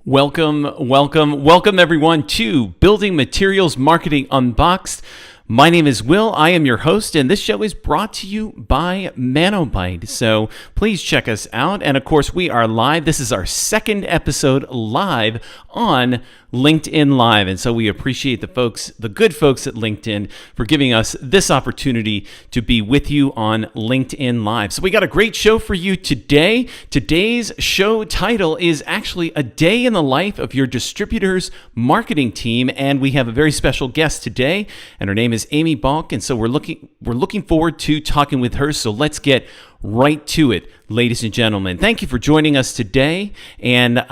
Welcome everyone to Building Materials Marketing Unboxed. My name is Will. I am your host, and this show is brought to you by Manobite. So please check us out. And of course, we are live. This is our second episode live on LinkedIn Live. And so we appreciate the good folks at LinkedIn for giving us this opportunity to be with you on LinkedIn Live. So we got a great show for you today. Today's show title is actually A Day in the Life of Your Distributor's Marketing Team. And we have a very special guest today, and her name is Amy Balk. And so we're looking forward to talking with her. So let's get right to it, ladies and gentlemen. Thank you for joining us today. And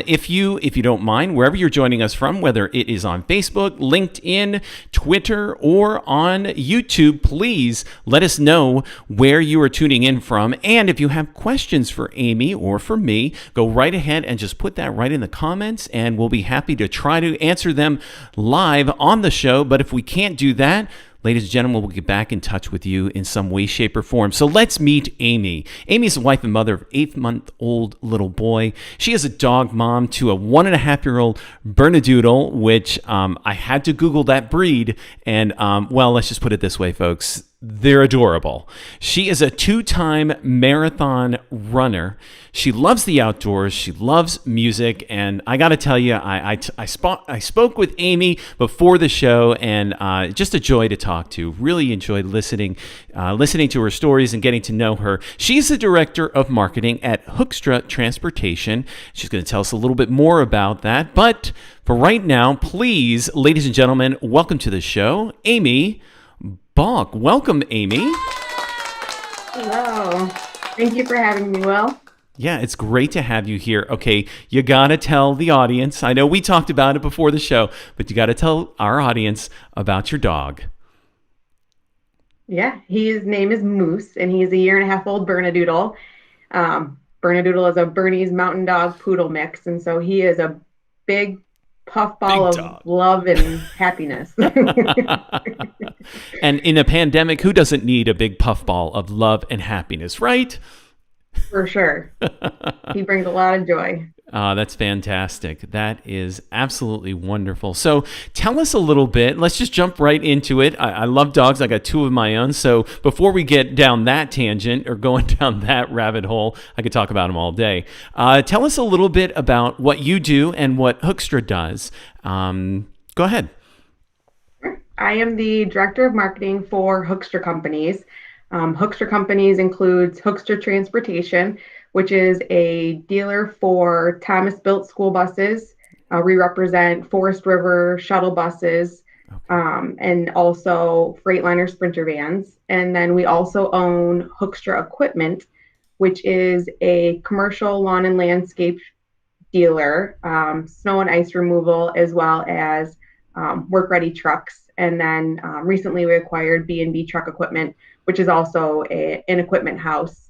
if you don't mind, wherever you're joining us from, whether it is on Facebook, LinkedIn, Twitter, or on YouTube, please let us know where you are tuning in from. And if you have questions for Amy or for me, go right ahead and just put that right in the comments, and we'll be happy to try to answer them live on the show. But if we can't do that, ladies and gentlemen, we'll get back in touch with you in some way, shape, or form. So let's meet Amy. Amy is the wife and mother of an 8-month-old little boy. She is a dog mom to a 1.5-year-old Bernedoodle, which I had to Google that breed. And, well, let's just put it this way, folks. They're adorable. She is a 2-time marathon runner. She loves the outdoors. She loves music. And I got to tell you, I spoke with Amy before the show, and just a joy to talk to. Really enjoyed listening to her stories and getting to know her. She's the director of marketing at Hoekstra Transportation. She's going to tell us a little bit more about that. But for right now, please, ladies and gentlemen, welcome to the show, Amy Balk. Welcome, Amy. Hello. Thank you for having me, Will. Yeah, it's great to have you here. Okay, you got to tell the audience. I know we talked about it before the show, but you got to tell our audience about your dog. Yeah, his name is Moose, and he's a 1.5-year-old Bernedoodle. Bernedoodle is a Bernese Mountain Dog Poodle mix, and so he is a big puffball of love and happiness. And in a pandemic, who doesn't need a big puffball of love and happiness, right? For sure. He brings a lot of joy. That's fantastic. That is absolutely wonderful. So tell us a little bit. Let's just jump right into it. I love dogs. I got 2 of my own. So before we get down that tangent or going down that rabbit hole, I could talk about them all day. Tell us a little bit about what you do and what Hoekstra does. Go ahead. I am the director of marketing for Hoekstra Companies. Hoekstra Companies includes Hoekstra Transportation, which is a dealer for Thomas-built school buses. We represent Forest River shuttle buses, and also Freightliner Sprinter vans. And then we also own Hoekstra Equipment, which is a commercial lawn and landscape dealer, snow and ice removal, as well as work-ready trucks. And then recently we acquired B&B Truck Equipment, which is also an equipment house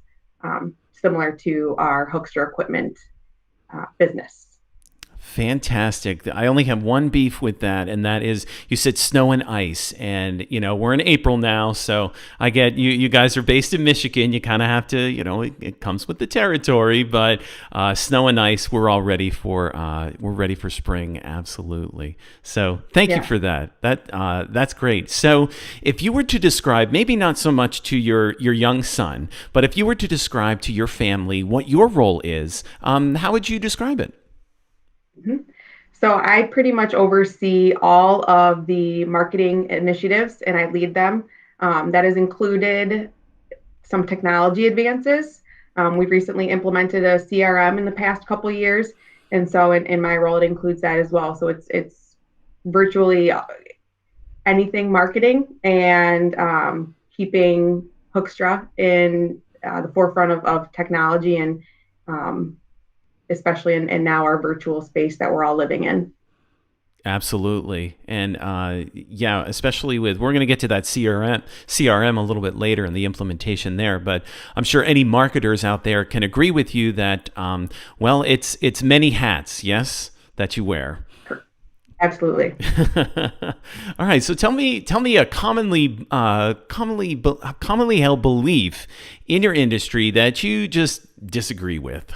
similar to our Hoekstra Equipment business. Fantastic. I only have one beef with that, and that is you said snow and ice. And, we're in April now, so I get you guys are based in Michigan. You kind of have to, it comes with the territory, but snow and ice, we're ready for spring. Absolutely. So thank you for that. That's great. So if you were to describe, maybe not so much to your young son, but if you were to describe to your family what your role is, how would you describe it? Mm-hmm. So I pretty much oversee all of the marketing initiatives, and I lead them. That has included some technology advances. We've recently implemented a CRM in the past couple of years, and so in my role, it includes that as well. So it's virtually anything marketing and keeping Hoekstra in the forefront of technology and especially in now our virtual space that we're all living in. Absolutely. And especially we're going to get to that CRM a little bit later and the implementation there, but I'm sure any marketers out there can agree with you that, it's many hats, yes, that you wear. Absolutely. All right. So tell me a commonly held belief in your industry that you just disagree with.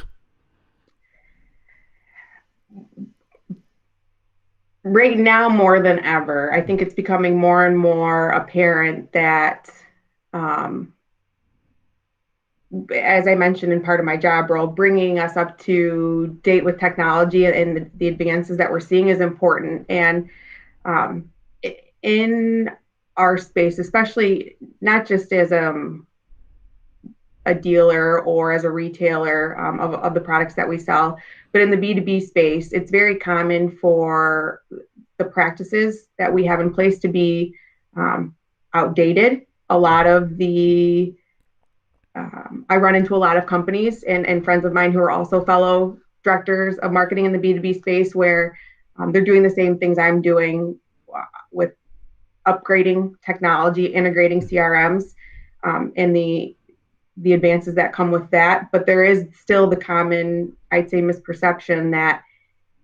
right now more than ever, I think it's becoming more and more apparent that, um, as I mentioned in part of my job role, bringing us up to date with technology and the advances that we're seeing is important. And um, in our space, especially not just as a dealer or as a retailer of the products that we sell, but in the B2B space, it's very common for the practices that we have in place to be outdated. A lot of the I run into a lot of companies and friends of mine who are also fellow directors of marketing in the B2B space where they're doing the same things I'm doing with upgrading technology, integrating CRMs, and the advances that come with that. But there is still the common, I'd say, misperception that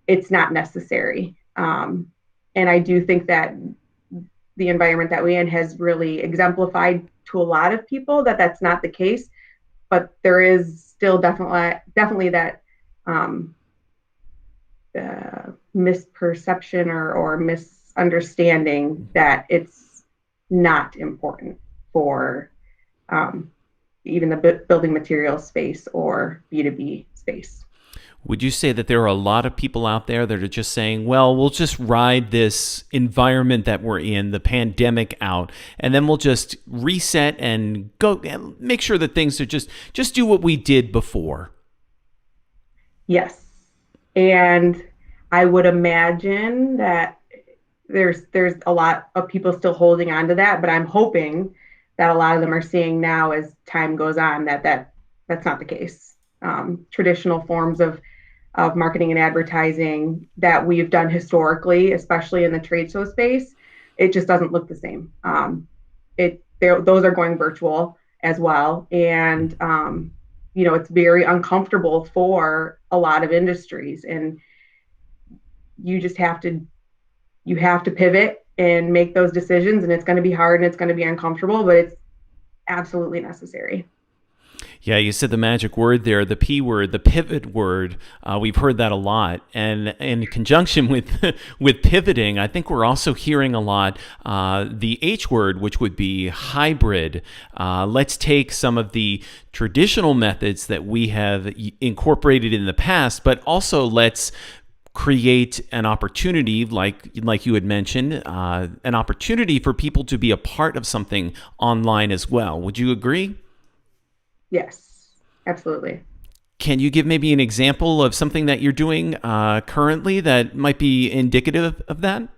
it's not necessary. And I do think that the environment that we're in has really exemplified to a lot of people that that's not the case. But there is still definitely that um, misperception or misunderstanding that it's not important for um, even the building material space or B2B space. Would you say that there are a lot of people out there that are just saying, well, we'll just ride this environment that we're in, the pandemic out, and then we'll just reset and go and make sure that things are just do what we did before? Yes. And I would imagine that there's a lot of people still holding on to that, but I'm hoping that a lot of them are seeing now as time goes on that's not the case. Traditional forms of marketing and advertising that we've done historically, especially in the trade show space, it just doesn't look the same. Those are going virtual as well, and it's very uncomfortable for a lot of industries, and you just have to pivot and make those decisions, and it's going to be hard and it's going to be uncomfortable, but it's absolutely necessary. Yeah, you said the magic word there, the P word, the pivot word. We've heard that a lot, and in conjunction with with pivoting, I think we're also hearing a lot the H word, which would be hybrid. Let's take some of the traditional methods that we have incorporated in the past, but also let's create an opportunity, like you had mentioned, an opportunity for people to be a part of something online as well. Would you agree? Yes, absolutely. Can you give maybe an example of something that you're doing currently that might be indicative of that?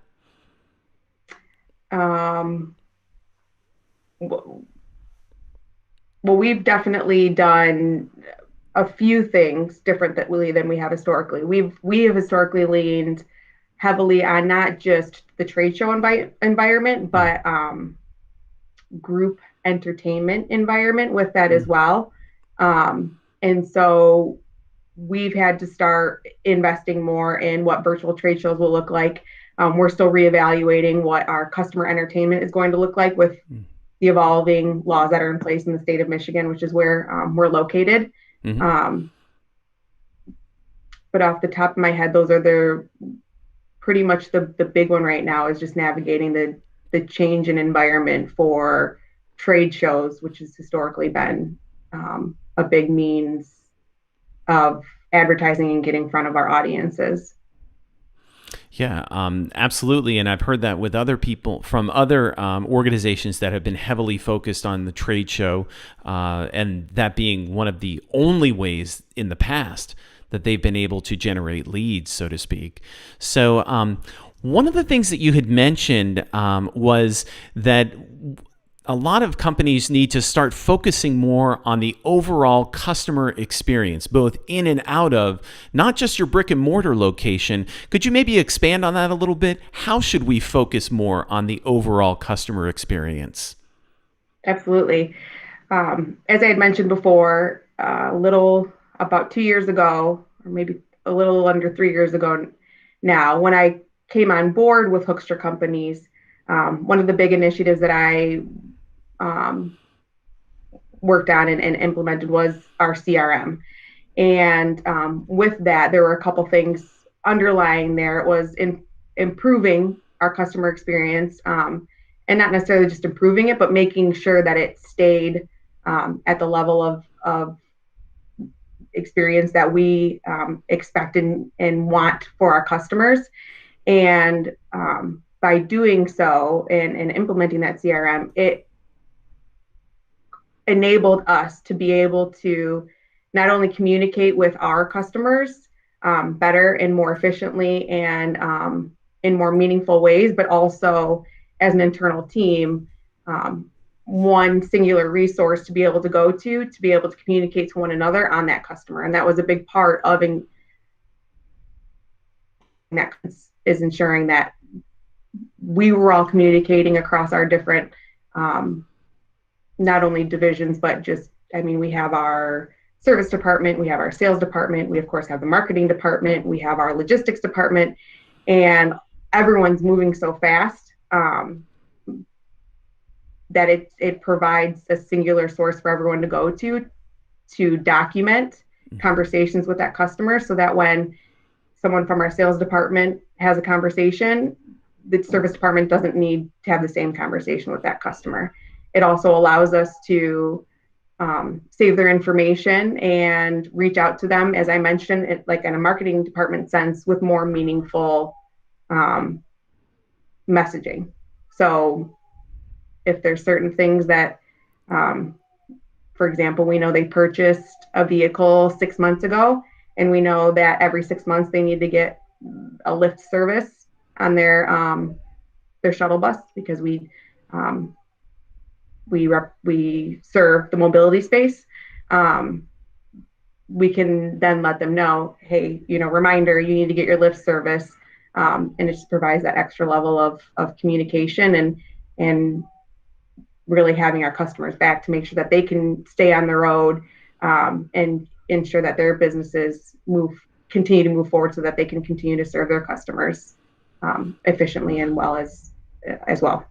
Um, well, we've definitely done a few things different than we have historically. We have historically leaned heavily on not just the trade show environment, but group entertainment environment with that as Mm-hmm. well. And so we've had to start investing more in what virtual trade shows will look like. We're still reevaluating what our customer entertainment is going to look like with the evolving laws that are in place in the state of Michigan, which is where we're located. Mm-hmm. Um, but off the top of my head, those are the pretty much the big one right now is just navigating the change in environment for trade shows, which has historically been a big means of advertising and getting in front of our audiences. Yeah, absolutely. And I've heard that with other people from other organizations that have been heavily focused on the trade show, and that being one of the only ways in the past that they've been able to generate leads, so to speak. So, one of the things that you had mentioned was that a lot of companies need to start focusing more on the overall customer experience, both in and out of not just your brick and mortar location. Could you maybe expand on that a little bit? How should we focus more on the overall customer experience? Absolutely. As I had mentioned before, a little about 2 years ago, or maybe a little under 3 years ago now, when I came on board with Hoekstra companies, one of the big initiatives that I um, worked on and implemented was our CRM. And with that, there were a couple things underlying there. It was improving our customer experience, and not necessarily just improving it, but making sure that it stayed at the level of experience that we expect and want for our customers. And by doing so and implementing that CRM, it enabled us to be able to not only communicate with our customers better and more efficiently and in more meaningful ways, but also as an internal team, one singular resource to be able to go to be able to communicate to one another on that customer. And that was a big part of that is ensuring that we were all communicating across our different not only divisions, but just, I mean, we have our service department, we have our sales department, we of course have the marketing department, we have our logistics department, and everyone's moving so fast that it provides a singular source for everyone to go to document conversations with that customer, so that when someone from our sales department has a conversation, the service department doesn't need to have the same conversation with that customer. It also allows us to save their information and reach out to them, as I mentioned, like in a marketing department sense, with more meaningful messaging. So if there's certain things that, for example, we know they purchased a vehicle 6 months ago, and we know that every 6 months they need to get a lift service on their shuttle bus, because we serve the mobility space. We can then let them know, hey, reminder, you need to get your lift service, and it just provides that extra level of communication and really having our customers back to make sure that they can stay on the road and ensure that their businesses continue to move forward, so that they can continue to serve their customers efficiently and well as well.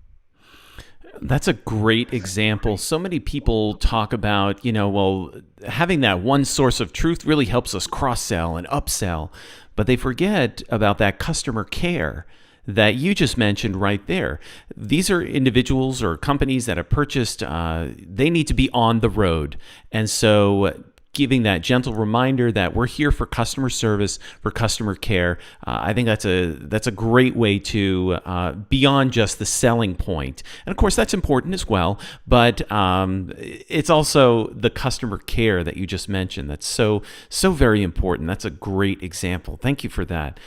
That's a great example. So many people talk about, well, having that one source of truth really helps us cross-sell and upsell, but they forget about that customer care that you just mentioned right there. These are individuals or companies that have purchased, they need to be on the road. And so giving that gentle reminder that we're here for customer service, for customer care, I think that's a great way to beyond just the selling point. And of course, that's important as well, but it's also the customer care that you just mentioned. That's so very important. That's a great example. Thank you for that.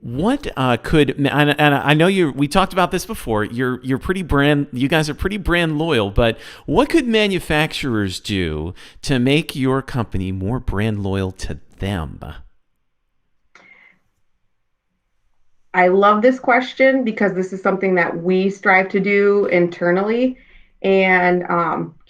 What and I know we talked about this before. You guys are pretty brand loyal, but what could manufacturers do to make your company more brand loyal to them? I love this question because this is something that we strive to do internally, and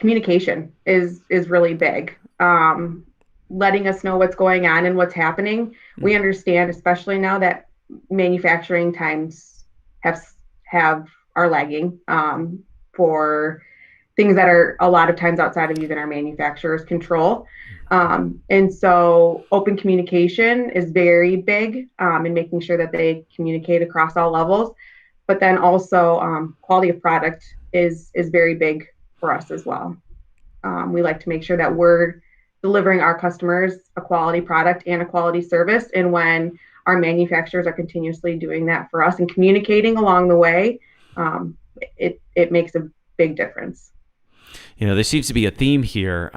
communication is really big. Letting us know what's going on and what's happening. We understand, especially now that manufacturing times are lagging for things that are a lot of times outside of even our manufacturer's control. And so open communication is very big in making sure that they communicate across all levels. But then also quality of product is very big for us as well. We like to make sure that we're delivering our customers a quality product and a quality service. And when our manufacturers are continuously doing that for us and communicating along the way, it makes a big difference. There seems to be a theme here.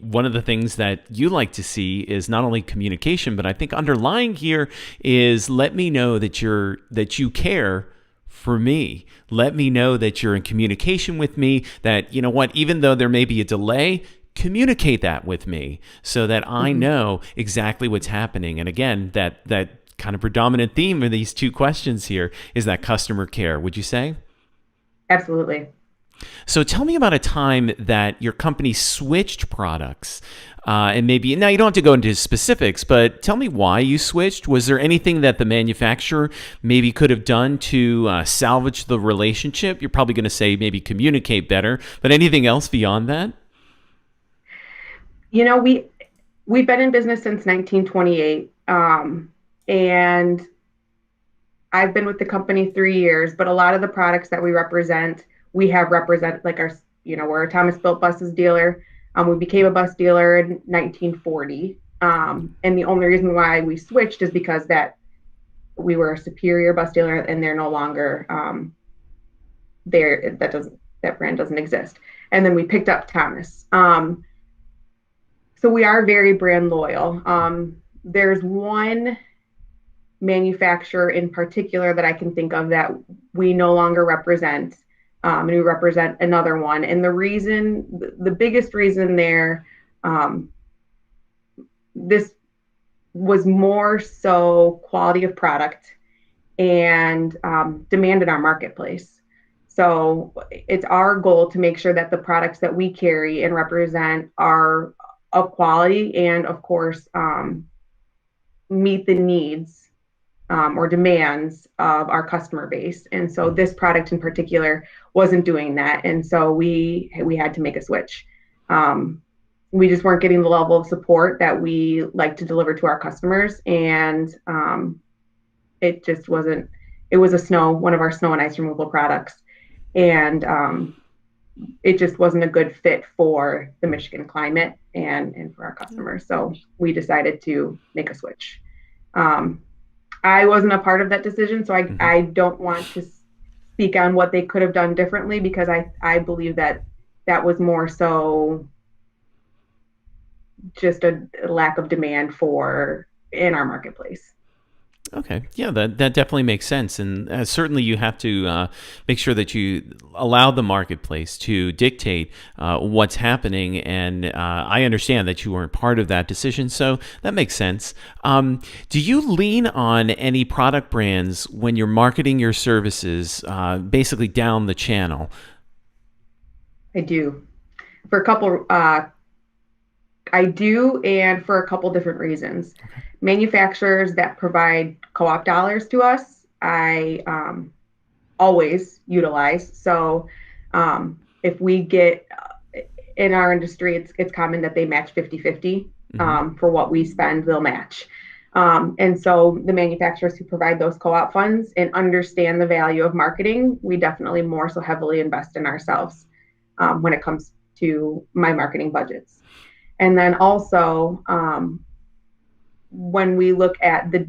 One of the things that you like to see is not only communication, but I think underlying here is let me know that you care for me. Let me know that you're in communication with me, that, even though there may be a delay, communicate that with me so that I know exactly what's happening. And again, that kind of predominant theme of these two questions here is that customer care, would you say? Absolutely. So tell me about a time that your company switched products. And maybe, now you don't have to go into specifics, but tell me why you switched. Was there anything that the manufacturer maybe could have done to salvage the relationship? You're probably going to say maybe communicate better, but anything else beyond that? We've been in business since 1928. And I've been with the company 3 years, but a lot of the products that we represent, we have represent like our, we're a Thomas Built Buses dealer. We became a bus dealer in 1940. And the only reason why we switched is because that we were a Superior bus dealer and they're no longer there. That brand doesn't exist. And then we picked up Thomas. So we are very brand loyal. There's one manufacturer in particular that I can think of that we no longer represent, and we represent another one. And the biggest reason there, this was more so quality of product and demand in our marketplace. So it's our goal to make sure that the products that we carry and represent are of quality and, of course, meet the needs or demands of our customer base. And so this product in particular wasn't doing that. And so we had to make a switch. We just weren't getting the level of support that we like to deliver to our customers. And it just wasn't, it was one of our snow and ice removal products. And it just wasn't a good fit for the Michigan climate and for our customers. So we decided to make a switch. I wasn't a part of that decision, so I don't want to speak on what they could have done differently, because I believe that was more so just a lack of demand in our marketplace. Okay. Yeah, that definitely makes sense. And certainly you have to make sure that you allow the marketplace to dictate what's happening. And I understand that you weren't part of that decision, so that makes sense. Do you lean on any product brands when you're marketing your services, basically down the channel? I do. For a couple, I do, and for a couple different reasons. Okay. Manufacturers that provide co-op dollars to us, I always utilize. So if we get in our industry, it's common that they match 50-50 for what we spend, they'll match. And so the manufacturers who provide those co-op funds and understand the value of marketing, we definitely more so heavily invest in ourselves when it comes to my marketing budgets. And then also, when we look at the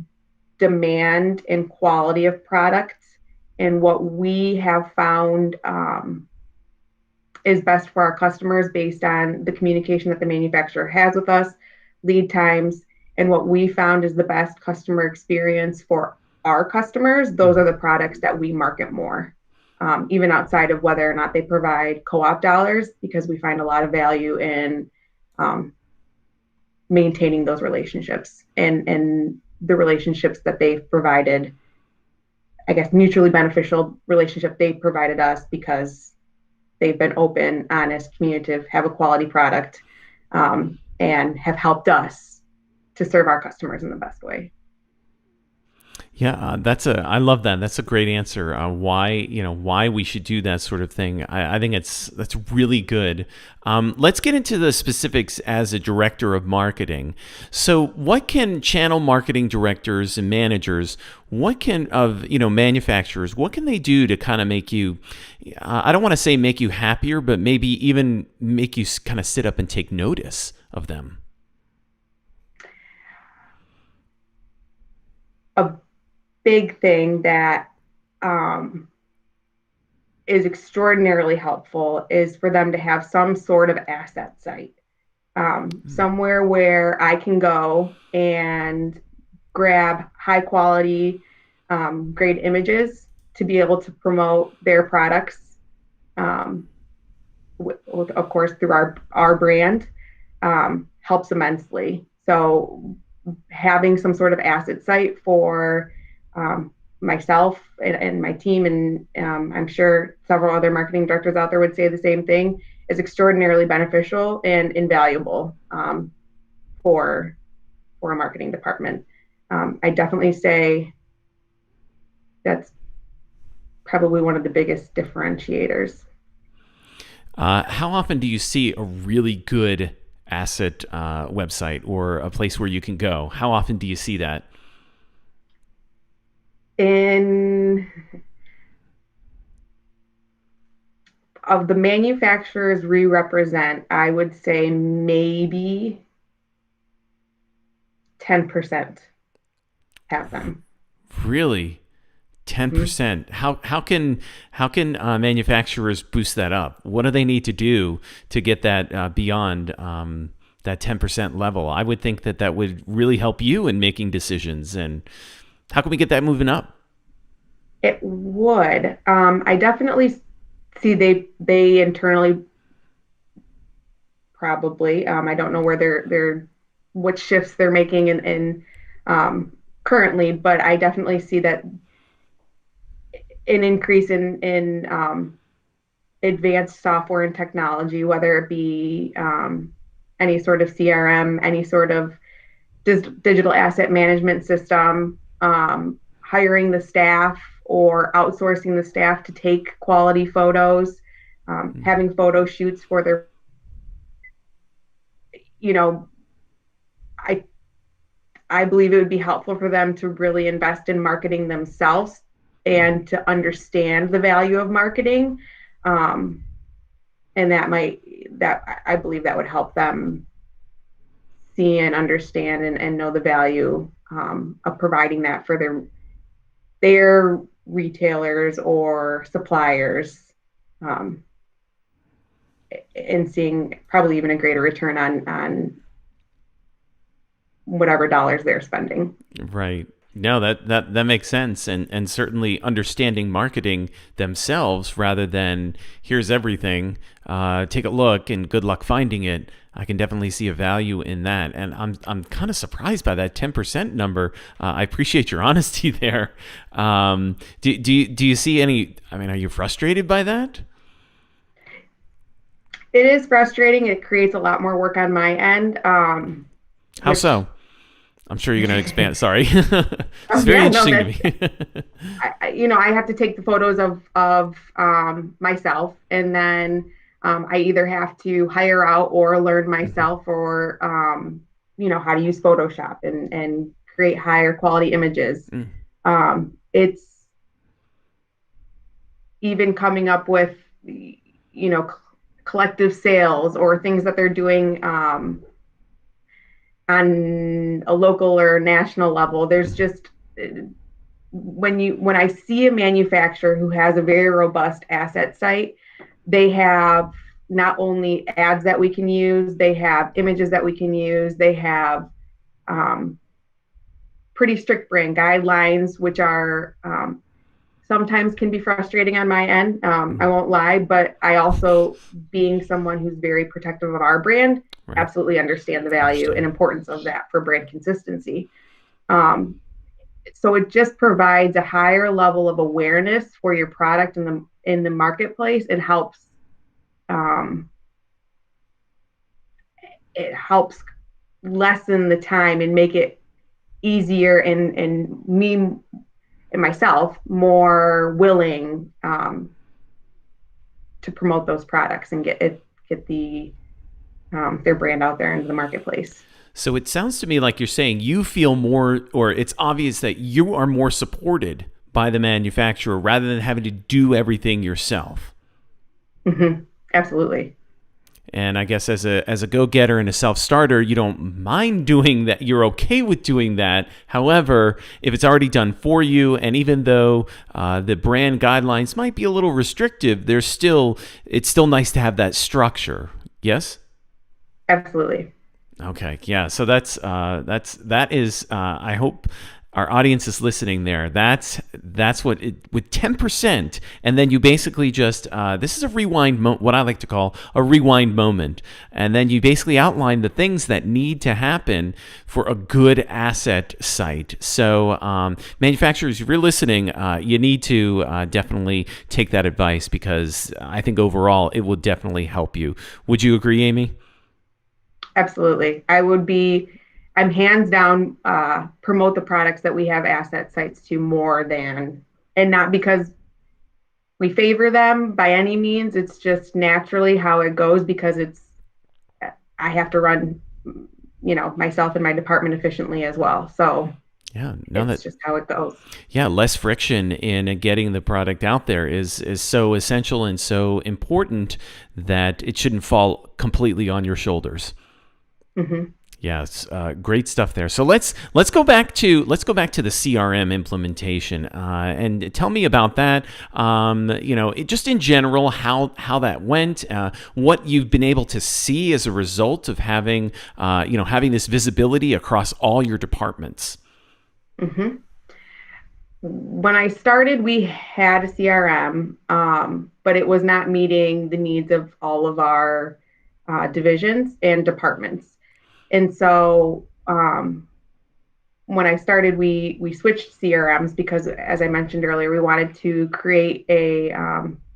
demand and quality of product and what we have found is best for our customers based on the communication that the manufacturer has with us, lead times, and what we found is the best customer experience for our customers, those are the products that we market more, even outside of whether or not they provide co-op dollars, because we find a lot of value in maintaining those relationships and the relationships that they've provided, I guess, mutually beneficial relationship they provided us because they've been open, honest, communicative, have a quality product, and have helped us to serve our customers in the best way. Yeah, I love that. That's a great answer. Why we should do that sort of thing. I think that's really good. Let's get into the specifics as a director of marketing. So what can channel marketing directors and managers, manufacturers, what can they do to kind of make you, I don't want to say make you happier, but maybe even make you kind of sit up and take notice of them? A big thing that is extraordinarily helpful is for them to have some sort of asset site, somewhere where I can go and grab high quality, great images to be able to promote their products, of course, through our brand, helps immensely. So having some sort of asset site for myself and my team, and I'm sure several other marketing directors out there would say the same thing, is extraordinarily beneficial and invaluable for a marketing department. I definitely say that's probably one of the biggest differentiators. How often do you see a really good asset website or a place where you can go? How often do you see that? In of the manufacturers we represent, I would say maybe 10% have them. Really? Mhm. 10%. How can manufacturers boost that up? What do they need to do to get that beyond that 10% level? I would think that that would really help you in making decisions. And how can we get that moving up? It would. I definitely see they internally probably. I don't know where they're what shifts they're making in currently, but I definitely see that an increase in advanced software and technology, whether it be any sort of CRM, any sort of digital asset management system, hiring the staff or outsourcing the staff to take quality photos, having photo shoots for their, you know, I I believe it would be helpful for them to really invest in marketing themselves and to understand the value of marketing. Um, and that I believe that would help them see and understand and know the value of providing that for their retailers or suppliers, um, and seeing probably even a greater return on whatever dollars they're spending. Right. No, that makes sense, and certainly understanding marketing themselves rather than here's everything, take a look and good luck finding it. I can definitely see a value in that, and I'm kind of surprised by that 10% number. I appreciate your honesty there. Do you see any? I mean, are you frustrated by that? It is frustrating. It creates a lot more work on my end, How which so? I'm sure you're going to expand. Sorry, it's very yeah, no, interesting to that's me. I have to take the photos of myself, and then I either have to hire out or learn myself, or how to use Photoshop and create higher quality images. It's even coming up with collective sales or things that they're doing on a local or national level. There's just when I see a manufacturer who has a very robust asset site, they have not only ads that we can use, they have images that we can use, they have um, pretty strict brand guidelines, which are sometimes can be frustrating on my end. I won't lie, but I also, being someone who's very protective of our brand, Right. absolutely understand the value and Understand. importance of that for brand consistency. Um, so it just provides a higher level of awareness for your product in the marketplace. Um, it helps lessen the time and make it easier and me and myself more willing to promote those products and get their brand out there into the marketplace. So it sounds to me like you're saying you feel more, or it's obvious that you are more supported by the manufacturer rather than having to do everything yourself. Mm-hmm. Absolutely. And I guess as a go getter and a self starter, you don't mind doing that. You're okay with doing that. However, if it's already done for you, and even though the brand guidelines might be a little restrictive, it's still nice to have that structure. Yes. Absolutely. Okay, yeah. So that is. I hope our audience is listening there. That's what it, with 10%, and then you basically just this is a what I like to call a rewind moment, and then you basically outline the things that need to happen for a good asset site. So manufacturers, if you're listening, you need to definitely take that advice because I think overall it will definitely help you. Would you agree, Amy? Absolutely. I'm hands down promote the products that we have asset sites to more than, and not because we favor them by any means. It's just naturally how it goes because I have to run, myself and my department efficiently as well. So Yeah, no, It's that just how it goes. yeah, less friction in getting the product out there is so essential and so important that it shouldn't fall completely on your shoulders. Hmm. Yes, great stuff there. So let's go back to the CRM implementation and tell me about that. Just in general, how that went, what you've been able to see as a result of having this visibility across all your departments. Hmm. When I started, we had a CRM, but it was not meeting the needs of all of our divisions and departments. And so when I started, we switched CRMs because, as I mentioned earlier, we wanted to create a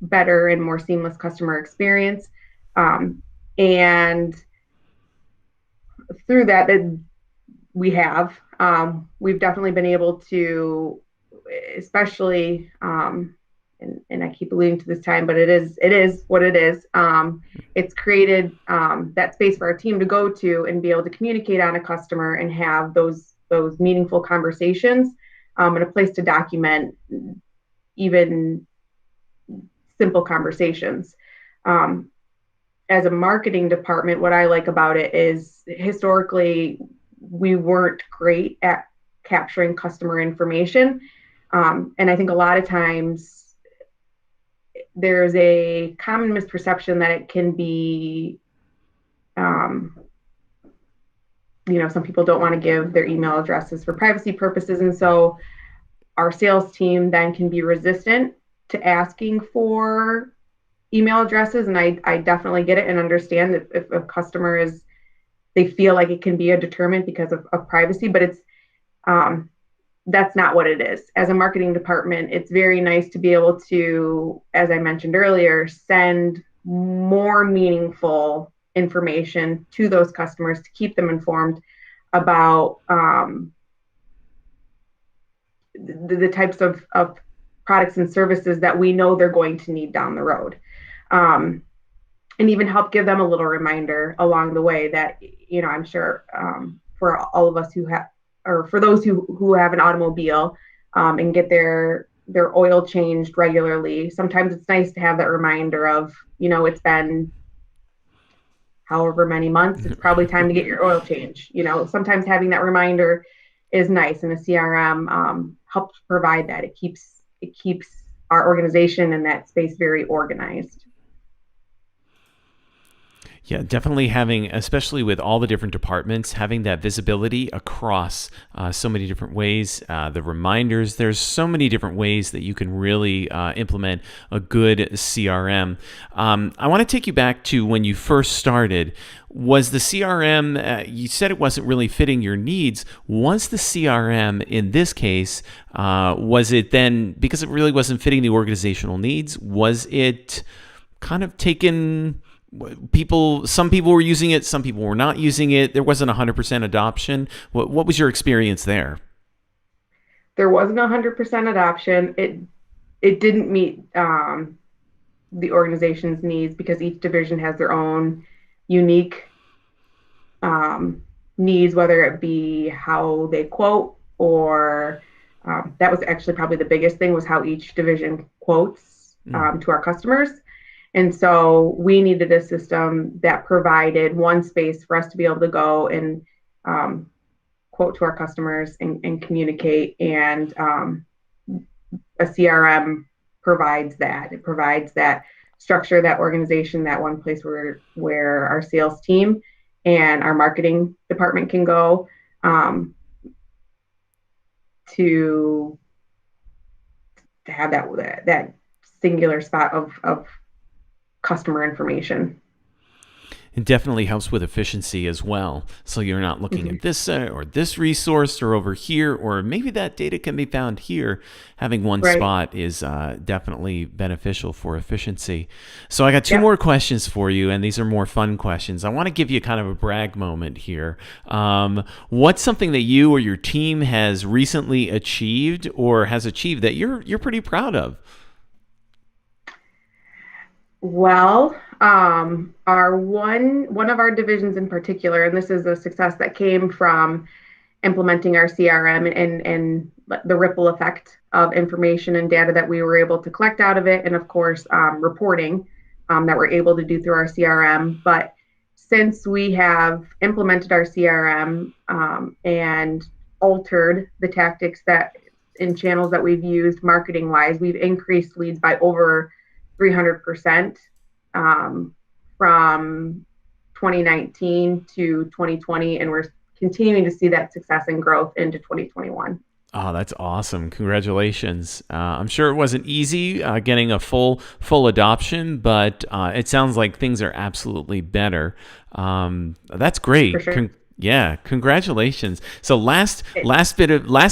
better and more seamless customer experience. Um, and through that, we have. We've definitely been able to, especially, and I keep alluding to this time, but it is what it is. It's created that space for our team to go to and be able to communicate on a customer and have those meaningful conversations, and a place to document even simple conversations. Um, as a marketing department, what I like about it is historically we weren't great at capturing customer information. And I think a lot of times there's a common misperception that it can be, um, some people don't want to give their email addresses for privacy purposes. And so our sales team then can be resistant to asking for email addresses. And I definitely get it and understand that if a customer is, they feel like it can be a deterrent because of privacy, but um, that's not what it is. As a marketing department, it's very nice to be able to, as I mentioned earlier, send more meaningful information to those customers to keep them informed about the types of products and services that we know they're going to need down the road. Um, and even help give them a little reminder along the way that, I'm sure for all of us who have, or for those who have an automobile and get their oil changed regularly, sometimes it's nice to have that reminder of, it's been however many months, it's probably time to get your oil change. Sometimes having that reminder is nice, and a CRM helps provide that. It keeps our organization and that space very organized. Yeah, definitely having, especially with all the different departments, having that visibility across so many different ways. The reminders, there's so many different ways that you can really implement a good CRM. I want to take you back to when you first started. Was the CRM, you said it wasn't really fitting your needs. Was the CRM in this case, was it then, because it really wasn't fitting the organizational needs, was it kind of taken? Some people were using it, some people were not using it, there wasn't 100% adoption. What was your experience there? There wasn't 100% adoption. It didn't meet the organization's needs because each division has their own unique um, needs, whether it be how they quote or that was actually probably the biggest thing was how each division quotes Mm. to our customers. And so we needed a system that provided one space for us to be able to go and um, quote to our customers and communicate. And a CRM provides that. It provides that structure, that organization, that one place where our sales team and our marketing department can go to to have that singular spot of customer information. It definitely helps with efficiency as well. So you're not looking Mm-hmm. at this or this resource or over here, or maybe that data can be found here. Having one Right. spot is definitely beneficial for efficiency. So I got two Yep. more questions for you, and these are more fun questions. I want to give you kind of a brag moment here. What's something that you or your team has recently achieved or has achieved that you're pretty proud of? Well, our one of our divisions in particular, and this is a success that came from implementing our CRM and the ripple effect of information and data that we were able to collect out of it, and of course, reporting that we're able to do through our CRM. But since we have implemented our CRM and altered the tactics that in channels that we've used marketing wise, we've increased leads by over 300% from 2019 to 2020, and we're continuing to see that success and growth into 2021. Oh, that's awesome. Congratulations. I'm sure it wasn't easy getting a full adoption, but it sounds like things are absolutely better. That's great. For sure. Yeah, congratulations. So last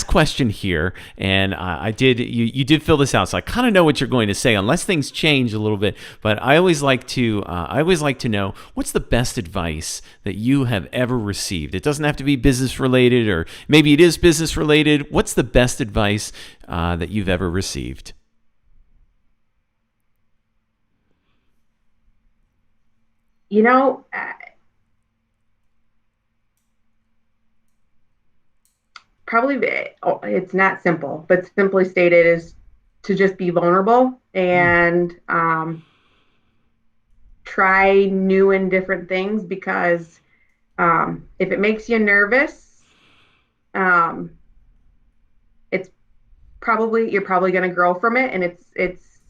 question here, and you did fill this out, so I kind of know what you're going to say, unless things change a little bit. But I always like to know, what's the best advice that you have ever received. It doesn't have to be business related, or maybe it is business related. What's the best advice that you've ever received? You know, probably it's not simple, but simply stated is to just be vulnerable and try new and different things, because if it makes you nervous, it's you're probably going to grow from it, and it's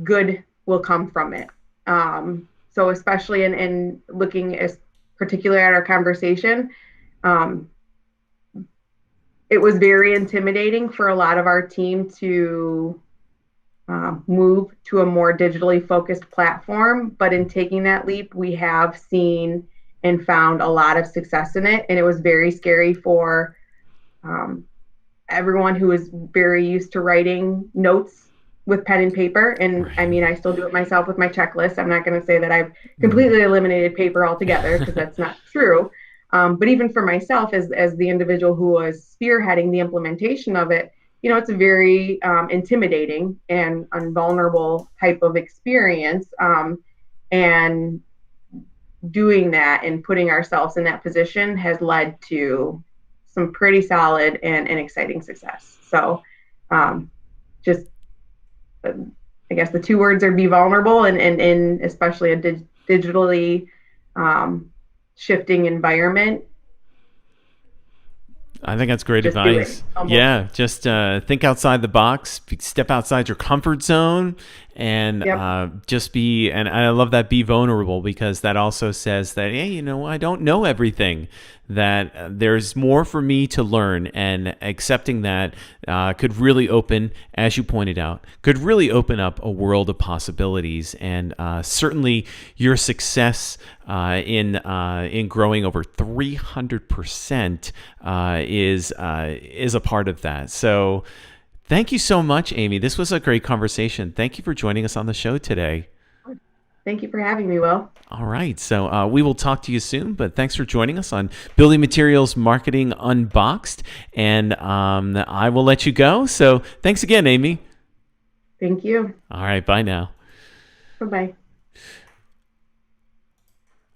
good will come from it. So especially in looking as particularly at our conversation, it was very intimidating for a lot of our team to move to a more digitally focused platform. But in taking that leap, we have seen and found a lot of success in it. And it was very scary for everyone who is very used to writing notes with pen and paper. And I mean, I still do it myself with my checklist. I'm not going to say that I've completely eliminated paper altogether, because that's not true. But even for myself, as the individual who was spearheading the implementation of it, it's a very intimidating and vulnerable type of experience. And doing that and putting ourselves in that position has led to some pretty solid and exciting success. So just, I guess the two words are be vulnerable, and especially a digitally shifting environment. I think that's great advice. Yeah, just think outside the box, step outside your comfort zone, and just be. And I love that, be vulnerable, because that also says that, hey, I don't know everything. That there's more for me to learn, and accepting that could really open, as you pointed out, could really open up a world of possibilities. And certainly your success in growing over 300% is a part of that. So thank you so much, Amy. This was a great conversation. Thank you for joining us on the show today. Thank you for having me, Will. All right. So we will talk to you soon, but thanks for joining us on Building Materials Marketing Unboxed. And I will let you go. So thanks again, Amy. Thank you. All right. Bye now. Bye-bye.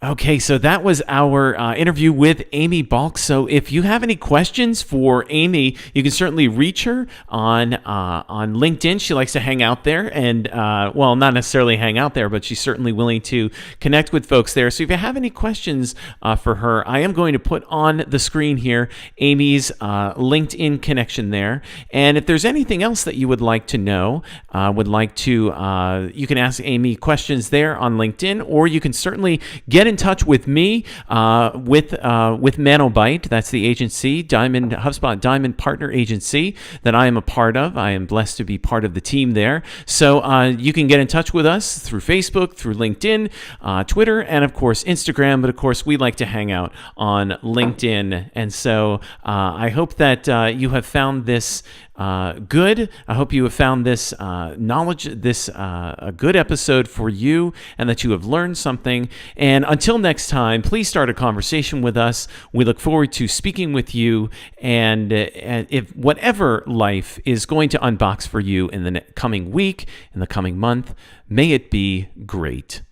Okay, so that was our interview with Amy Balk. So if you have any questions for Amy, you can certainly reach her on LinkedIn. She likes to hang out there, and well, not necessarily hang out there, but she's certainly willing to connect with folks there. So if you have any questions for her, I am going to put on the screen here Amy's LinkedIn connection there. And if there's anything else that you would like to know, you can ask Amy questions there on LinkedIn, or you can certainly get in touch with me with Manobite. That's the agency, HubSpot Diamond Partner Agency, that I am a part of. I am blessed to be part of the team there. So you can get in touch with us through Facebook, through LinkedIn, Twitter, and of course Instagram. But of course, we like to hang out on LinkedIn. And so I hope that you have found this good. I hope you have found this a good episode for you, and that you have learned something. And until next time, please start a conversation with us. We look forward to speaking with you, and if whatever life is going to unbox for you in the coming week, in the coming month, may it be great.